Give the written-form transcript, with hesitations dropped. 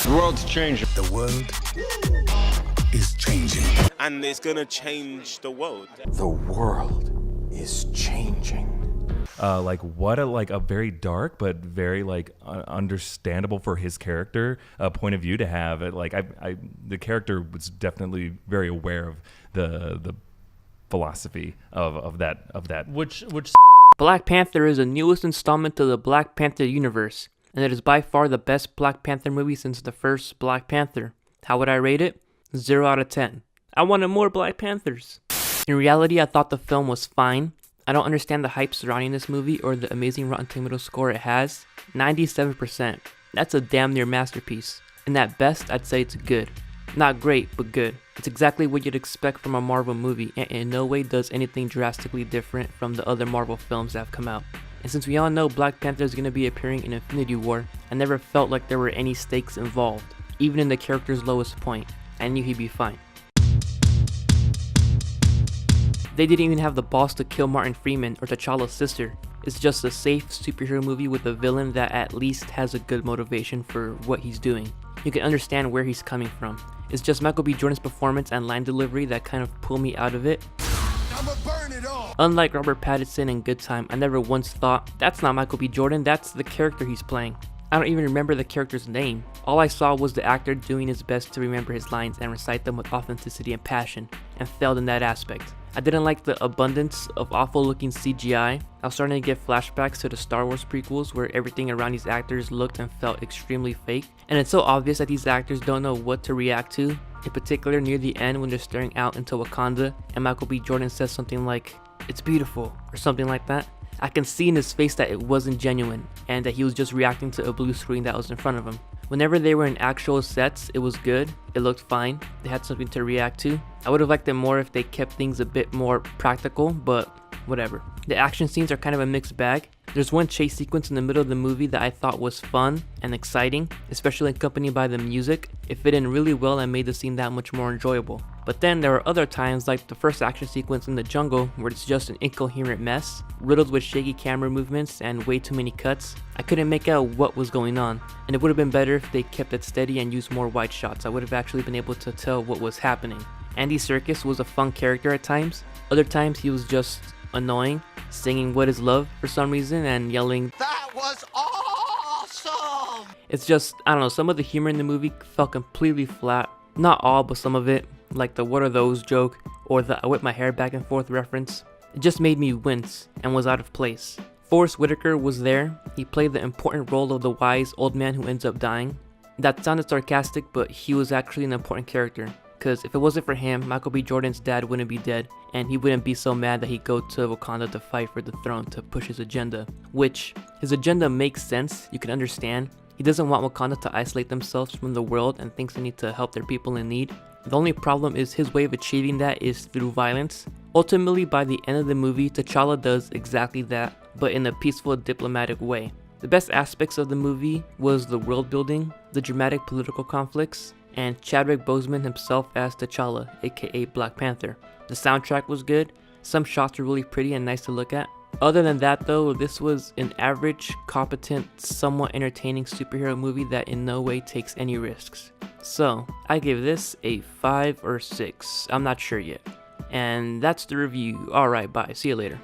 The world's changing. The world is changing. And it's gonna change the world. The world is changing. What a very dark but very understandable for his character point of view to have. The character was definitely very aware of the philosophy of that. Which Black Panther is the newest installment to the Black Panther universe, and it is by far the best Black Panther movie since the first Black Panther. How would I rate it? 0 out of 10. I wanted more Black Panthers. In reality, I thought the film was fine. I don't understand the hype surrounding this movie or the amazing Rotten Tomatoes score it has. 97%. That's a damn near masterpiece. And at best, I'd say it's good. Not great, but good. It's exactly what you'd expect from a Marvel movie, and in no way does anything drastically different from the other Marvel films that have come out. And since we all know Black Panther is going to be appearing in Infinity War, I never felt like there were any stakes involved. Even in the character's lowest point, I knew he'd be fine. They didn't even have the balls to kill Martin Freeman or T'Challa's sister. It's just a safe superhero movie with a villain that at least has a good motivation for what he's doing. You can understand where he's coming from. It's just Michael B. Jordan's performance and line delivery that kind of pull me out of it. I'ma burn it all. Unlike Robert Pattinson in Good Time, I never once thought, that's not Michael B. Jordan, that's the character he's playing. I don't even remember the character's name. All I saw was the actor doing his best to remember his lines and recite them with authenticity and passion, and failed in that aspect. I didn't like the abundance of awful looking CGI. I was starting to get flashbacks to the Star Wars prequels where everything around these actors looked and felt extremely fake. And it's so obvious that these actors don't know what to react to, in particular near the end when they're staring out into Wakanda and Michael B. Jordan says something like, "It's beautiful," or something like that. I can see in his face that it wasn't genuine and that he was just reacting to a blue screen that was in front of him. Whenever they were in actual sets, it was good, it looked fine, they had something to react to. I would have liked it more if they kept things a bit more practical, but whatever. The action scenes are kind of a mixed bag. There's one chase sequence in the middle of the movie that I thought was fun and exciting, especially accompanied by the music. It fit in really well and made the scene that much more enjoyable. But then there were other times like the first action sequence in the jungle where it's just an incoherent mess, riddled with shaky camera movements and way too many cuts. I couldn't make out what was going on, and it would have been better if they kept it steady and used more wide shots. I would have actually been able to tell what was happening. Andy Serkis was a fun character at times. Other times he was just annoying, singing "What Is Love" for some reason and yelling, That was awesome. It's just, I don't know, some of the humor in the movie felt completely flat. Not all, but some of it, like the "what are those" joke or the "I whip my hair back and forth" reference. It just made me wince and was out of place. Forrest Whitaker was there. He played the important role of the wise old man who ends up dying. That sounded sarcastic, but he was actually an important character. Because if it wasn't for him, Michael B. Jordan's dad wouldn't be dead, and he wouldn't be so mad that he'd go to Wakanda to fight for the throne to push his agenda. Which, his agenda makes sense, you can understand. He doesn't want Wakanda to isolate themselves from the world and thinks they need to help their people in need. The only problem is his way of achieving that is through violence. Ultimately, by the end of the movie, T'Challa does exactly that, but in a peaceful, diplomatic way. The best aspects of the movie was the world building, the dramatic political conflicts, and Chadwick Boseman himself as T'Challa, aka Black Panther. The soundtrack was good, some shots were really pretty and nice to look at. Other than that though, this was an average, competent, somewhat entertaining superhero movie that in no way takes any risks. So, I give this a 5 or 6, I'm not sure yet. And that's the review. Alright, bye, see you later.